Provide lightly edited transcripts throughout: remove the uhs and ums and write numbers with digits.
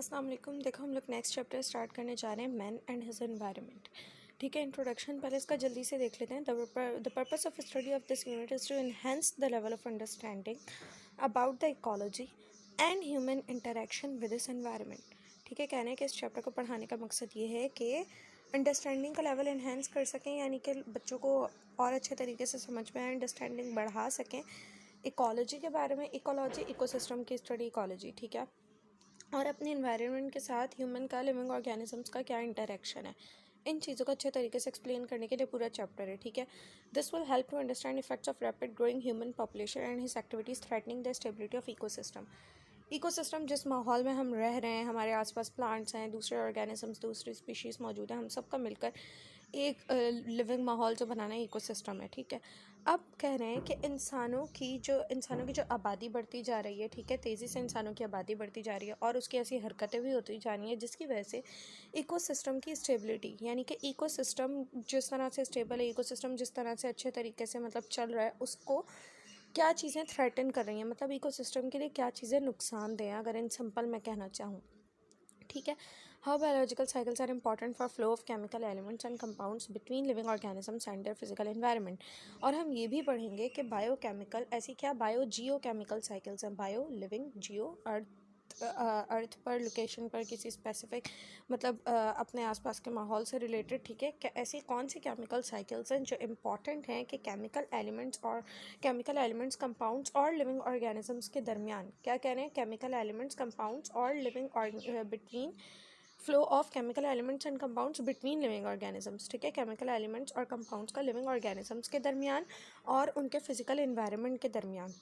अस्सलाम वालेकुम। देखो हम लोग नेक्स्ट चैप्टर स्टार्ट करने जा रहे हैं मैन एंड हिज एनवायरनमेंट। ठीक है, इंट्रोडक्शन पहले इसका जल्दी से देख लेते हैं। The purpose of study of this unit is to enhance the level of understanding about the ecology and human interaction with this environment. ठीक है, कहने के इस चैप्टर को पढ़ाने का मकसद ये है कि अंडरस्टैंडिंग का लेवल इन्हेंस कर सकें, यानी कि बच्चों को और अच्छे तरीके से समझ में आए, अंडरस्टैंडिंग बढ़ा सकें इकोलॉजी के बारे में। इकोलॉजी इकोसिस्टम की स्टडी इकोलॉजी, ठीक है, और अपने इन्वायरमेंट के साथ ह्यूमन का, लिविंग ऑर्गेनिजम्स का क्या इंटरेक्शन है, इन चीज़ों को अच्छे तरीके से एक्सप्लेन करने के लिए पूरा चैप्टर है। ठीक है, this will help to understand effects of rapid growing human population and his activities threatening the stability of ecosystem. Ecosystem जिस माहौल में हम रह रहे हैं, हमारे आसपास प्लांट्स हैं, दूसरे ऑर्गेनिजम्स, दूसरी स्पीशीज़ मौजूद हैं, हम सबका मिलकर एक लिविंग माहौल जो बनाना है इकोसिस्टम है। ठीक है, अब कह रहे हैं कि इंसानों की जो आबादी बढ़ती जा रही है, ठीक है, तेज़ी से इंसानों की आबादी बढ़ती जा रही है और उसकी ऐसी हरकतें भी होती जा रही हैं जिसकी वजह से इकोसिस्टम की स्टेबिलिटी, यानी कि इकोसिस्टम जिस तरह से स्टेबल है, इकोसिस्टम जिस तरह से अच्छे तरीके से मतलब चल रहा है, उसको क्या चीज़ें थ्रेटन कर रही हैं, मतलब इकोसिस्टम के लिए क्या चीज़ें नुकसानदेह हैं, अगर इन सिंपल मैं कहना चाहूँ। ठीक है, how biological cycles are important for flow of chemical elements and compounds between living organisms and their physical environment. और हम ये भी पढ़ेंगे कि बायोकेमिकल ऐसी क्या बायो जियो केमिकल साइकिल्स हैं। बायो लिविंग, जियो अर्थ पर, लोकेशन पर, किसी स्पेसिफिक मतलब अपने आसपास के माहौल से रिलेटेड। ठीक है, ऐसी कौन सी केमिकल साइकिल्स हैं जो इम्पॉर्टेंट हैं कि केमिकल एलिमेंट्स कंपाउंड्स और लिविंग ऑर्गेनिजम्स के दरमियान, क्या कह रहे हैं, केमिकल एलिमेंट्स कंपाउंड्स और living between flow of chemical elements and compounds between living organisms. ठीक है, केमिकल एलिमेंट्स और कंपाउंड्स का लिविंग ऑर्गेनिजम्स के दरमियान और उनके फिजिकल एनवायरनमेंट के दरमियान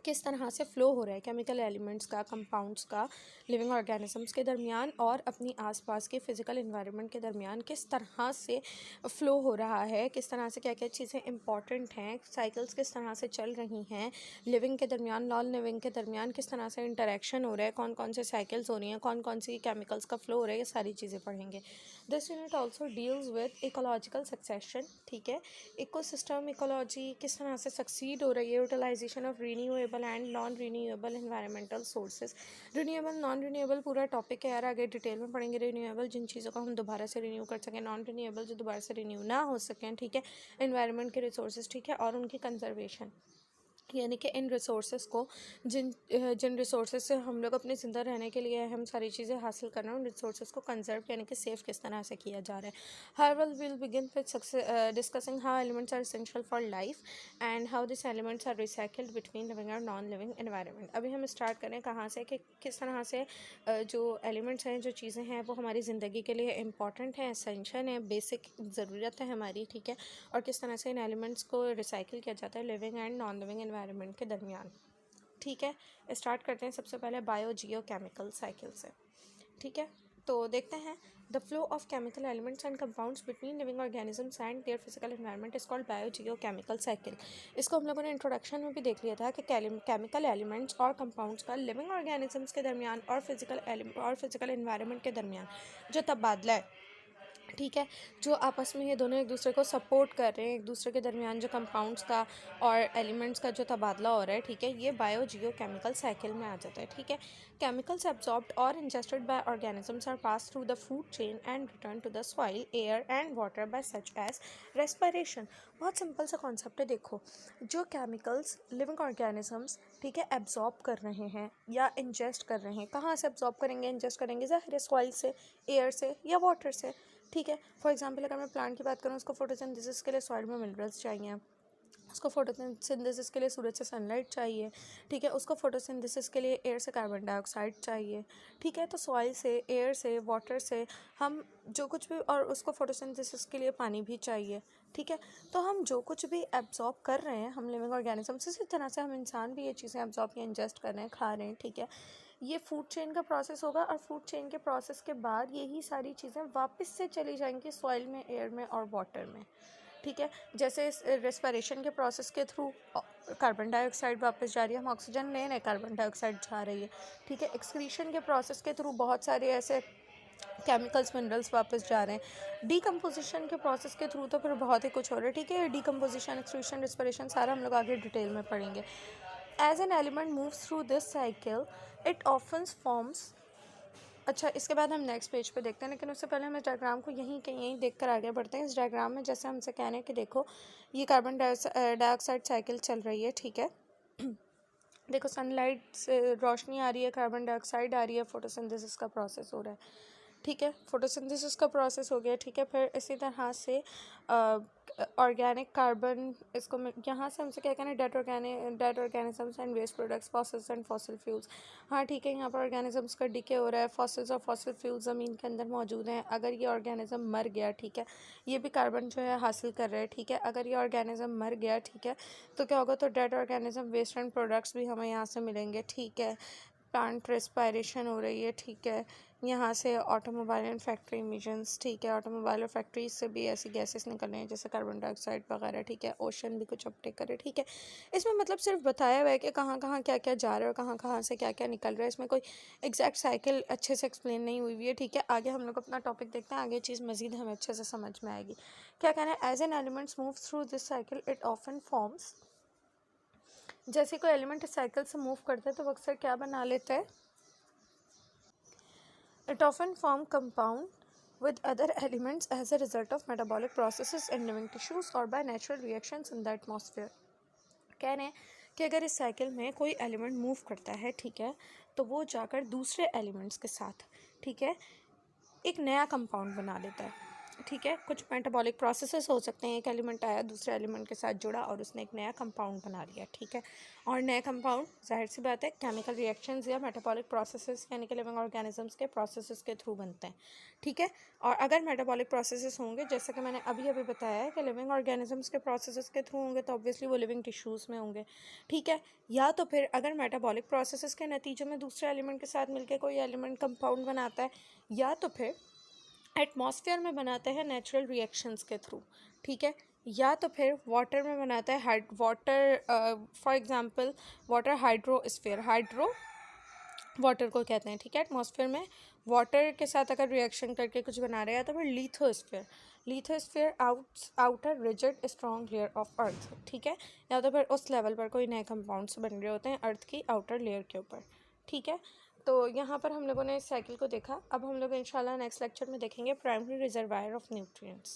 किस तरह से फ़्लो हो रहा है केमिकल एलिमेंट्स का, कंपाउंड्स का, लिविंग ऑर्गेनिजम्स के दरमियान और अपनी आसपास के फिज़िकल एनवायरनमेंट के दरमियान किस तरह से फ़्लो हो रहा है, किस तरह से क्या क्या चीज़ें इंपॉर्टेंट हैं, साइकिल्स किस तरह से चल रही हैं, लिविंग के दरमियान, नॉन लिविंग के दरमियान किस तरह से इंटरेक्शन हो रहा है, कौन कौन से साइकिल्स हो रही हैं, कौन कौन सी केमिकल्स का फ़्लो हो रहा है, ये सारी चीज़ें पढ़ेंगे। This unit also deals with ecological succession. ठीक है, इकोसिस्टम इकोलॉजी किस तरह से सक्सीड हो रही है, utilisation of renewable and non renewable environmental sources. Renewable, non renewable पूरा टॉपिक है यार, आगे डिटेल में पढ़ेंगे। रीन्यूएबल जिन चीज़ों को हम दोबारा से रिन्यू कर सकें, नॉन रीन्यूएबल जो दोबारा से रिन्यू ना हो सकें। ठीक है, एनवायरनमेंट के रिसोर्सेज, ठीक है, और उनकी कंजर्वेशन, यानी कि इन रिसोर्सेज को जिन रिसोर्सेज से हम लोग अपने ज़िंदा रहने के लिए हम सारी चीज़ें हासिल कर रहे हैं, उन रिसोर्सेज को कंजर्व यानी कि सेव किस तरह से किया जा रहा है। How will begin with discussing how elements are essential for life and how this elements are recycled between living और नॉन लिविंग एनवायरनमेंट। अभी हम स्टार्ट करें कहाँ से कि किस तरह से जो एलिमेंट्स हैं, जो चीज़ें हैं, वो हमारी ज़िंदगी के लिए इम्पॉर्टेंट हैं, एसेंशियल हैं, बेसिक ज़रूरत है हमारी। ठीक है, और किस तरह से इन एलिमेंट्स को रिसाइकिल किया जाता है living and non living environment के दरमियान। ठीक है, स्टार्ट करते हैं सबसे पहले बायो जियो केमिकल साइकिल से। ठीक है, तो देखते हैं the flow of chemical elements and compounds between living organisms and their physical environment is called bio geo chemical cycle. इसको हम लोगों ने इंट्रोडक्शन में भी देख लिया था कि केमिकल एलिमेंट्स और कंपाउंड्स का लिविंग ऑर्गेनिजम्स के दरमियान और फिजिकल एनवायरनमेंट के दरमियान जो तबादला है, ठीक है, जो आपस में ये दोनों एक दूसरे को सपोर्ट कर रहे हैं, एक दूसरे के दरमियान जो कंपाउंड्स का और एलिमेंट्स का जो तबादला हो रहा है, ठीक है, ये बायो जियो केमिकल साइकिल में आ जाता है। ठीक है, केमिकल्स एब्जॉर्ब्ड और ingested by organisms are pass through the food chain and return to the soil, air and water by such as respiration. बहुत सिंपल सा कॉन्सेप्ट है। देखो, जो केमिकल्स लिविंग ऑर्गेनिजम्स, ठीक है, एब्जॉर्ब कर रहे हैं या इंजेस्ट कर रहे हैं, कहाँ से एब्जॉर्ब करेंगे, इंजेस्ट करेंगे, ज़ाहिर है सॉइल से, एयर से या वाटर से। ठीक है, फॉर एग्जांपल अगर मैं प्लांट की बात करूँ, उसको फोटोसिंथेसिस के लिए सॉइल में मिनरल्स चाहिए, उसको फोटोसिंथेसिस के लिए सूरज से सनलाइट चाहिए। ठीक है, उसको फोटोसिंथेसिस के लिए एयर से कार्बन डाइऑक्साइड चाहिए। ठीक है, तो सॉइल से, एयर से, वाटर से हम जो कुछ भी, और उसको फोटोसिंथेसिस के लिए पानी भी चाहिए। ठीक है, तो हम जो कुछ भी एब्जॉर्ब कर रहे हैं, हम लिविंग ऑर्गेनिजम्स, इसी तरह से हम इंसान भी ये चीज़ें एब्जॉर्ब या इंजेस्ट कर रहे हैं, खा रहे हैं। ठीक है, ये फूड चेन का प्रोसेस होगा और फूड चेन के प्रोसेस के बाद यही सारी चीज़ें वापस से चली जाएंगी सॉइल में, एयर में और वाटर में। ठीक है, जैसे इस रेस्पिरेशन के प्रोसेस के थ्रू कार्बन डाइऑक्साइड वापस जा रही है, हम ऑक्सीजन ले रहे हैं, कार्बन डाइऑक्साइड जा रही है। ठीक है, एक्सक्रीशन के प्रोसेस के थ्रू बहुत सारे ऐसे केमिकल्स, मिनरल्स वापस जा रहे हैं। डीकम्पोजिशन के प्रोसेस के थ्रू तो फिर बहुत ही कुछ हो रहा है। ठीक है, डीकम्पोजिशन, एक्सक्रीशन, रेस्पिरेशन सारा हम लोग आगे डिटेल में पढ़ेंगे। As an element moves through this cycle, it often forms अच्छा, इसके बाद हम नेक्स्ट पेज पे देखते हैं, लेकिन उससे पहले हम इस डायग्राम को यहीं देख कर आगे बढ़ते हैं। इस डायग्राम में जैसे हमसे कह रहे हैं कि देखो ये कार्बन डाइऑक्साइड साइकिल चल रही है, ठीक है। देखो सनलाइट से रोशनी आ रही है, कार्बन डाइऑक्साइड आ रही है, फोटोसिंथेसिस का प्रोसेस हो रहा है, ठीक है। फोटोसिंथेसिस का प्रोसेस हो गया, ठीक है। फिर इसी तरह से ऑर्गेनिक कार्बन, इसको यहाँ से हमसे क्या कहना है, dead organisms and waste products, fossils and fossil fuels. हाँ ठीक है, यहाँ पर ऑर्गेनिजम्स का डिके हो रहा है, फॉसिल्स और फॉसिल फ्यूल्स ज़मीन के अंदर मौजूद हैं। अगर ये ऑर्गेनिज्म मर गया, ठीक है, ये भी कार्बन जो है हासिल कर रहे हैं, ठीक है। अगर ये ऑर्गेनिज्म मर गया, ठीक है, तो क्या होगा, तो dead organism, waste and products भी हमें यहाँ से मिलेंगे, ठीक है। प्लांट रेस्पायरेशन हो रही है, ठीक है। यहाँ से ऑटोमोबाइल एंड फैक्ट्री इमिशंस, ठीक है, ऑटोमोबाइल और फैक्ट्रीज से भी ऐसी गैसेस निकल रही हैं जैसे कार्बन डाइऑक्साइड वगैरह, ठीक है। ओशन भी कुछ अपटेक करे, ठीक है। इसमें मतलब सिर्फ बताया हुआ है कि कहाँ कहाँ क्या क्या जा रहा है और कहाँ कहाँ से क्या क्या निकल रहा है। इसमें कोई एग्जैक्ट साइकिल अच्छे से एक्सप्लेन नहीं हुई है, ठीक है। आगे हम लोग अपना टॉपिक देखते हैं, आगे चीज़ मज़ीद हमें अच्छे से समझ में आएगी। क्या कहना है, as an elements move through this cycle it often forms, जैसे कोई एलिमेंट इस साइकिल से मूव करता है तो वो अक्सर क्या बना लेता है, it often form compound with other elements as a result of metabolic processes in living tissues or by natural reactions in the atmosphere। कह रहे हैं कि अगर इस साइकिल में कोई एलिमेंट मूव करता है, ठीक है, तो वो जाकर दूसरे एलिमेंट्स के साथ, ठीक है, एक नया कंपाउंड बना लेता है, ठीक है। कुछ मेटाबॉलिक प्रोसेसेस हो सकते हैं, एक एलिमेंट आया दूसरे एलिमेंट के साथ जुड़ा और उसने एक नया कंपाउंड बना लिया, ठीक है। और नया कंपाउंड जाहिर सी बात है केमिकल रिएक्शंस या मेटाबॉलिक प्रोसेसेस यानी कि लिविंग ऑर्गेनिजम्स के प्रोसेसेस के थ्रू बनते हैं, ठीक है। और अगर मेटाबॉलिक प्रोसेसेस होंगे, जैसे कि मैंने अभी अभी बताया है कि लिविंग ऑर्गेनिजम्स के प्रोसेसेस के थ्रू होंगे तो ऑब्वियसली वो लिविंग टिश्यूज़ में होंगे, ठीक है। या तो फिर अगर मेटाबॉलिक प्रोसेसेस के नतीजे में दूसरे एलिमेंट के साथ मिलकर कोई एलिमेंट कंपाउंड बनाता है, या तो फिर एटमॉस्फेयर में बनाते हैं नेचुरल रिएक्शंस के थ्रू, ठीक है। या तो फिर वाटर में बनाता है, water for example water hydrosphere, hydro water को कहते हैं, ठीक है। एटमॉस्फेयर में वाटर के साथ अगर रिएक्शन करके कुछ बना रहे हैं तो फिर lithosphere, lithosphere outer rigid strong layer of earth, ठीक है। या तो फिर उस लेवल पर कोई नए कंपाउंड्स बन रहे होते हैं अर्थ की आउटर लेयर के ऊपर, ठीक है। तो यहाँ पर हम लोगों ने इस साइकिल को देखा। अब हम लोग इंशाल्लाह नेक्स्ट लेक्चर में देखेंगे प्राइमरी रिजर्वायर ऑफ न्यूट्रिएंट्स।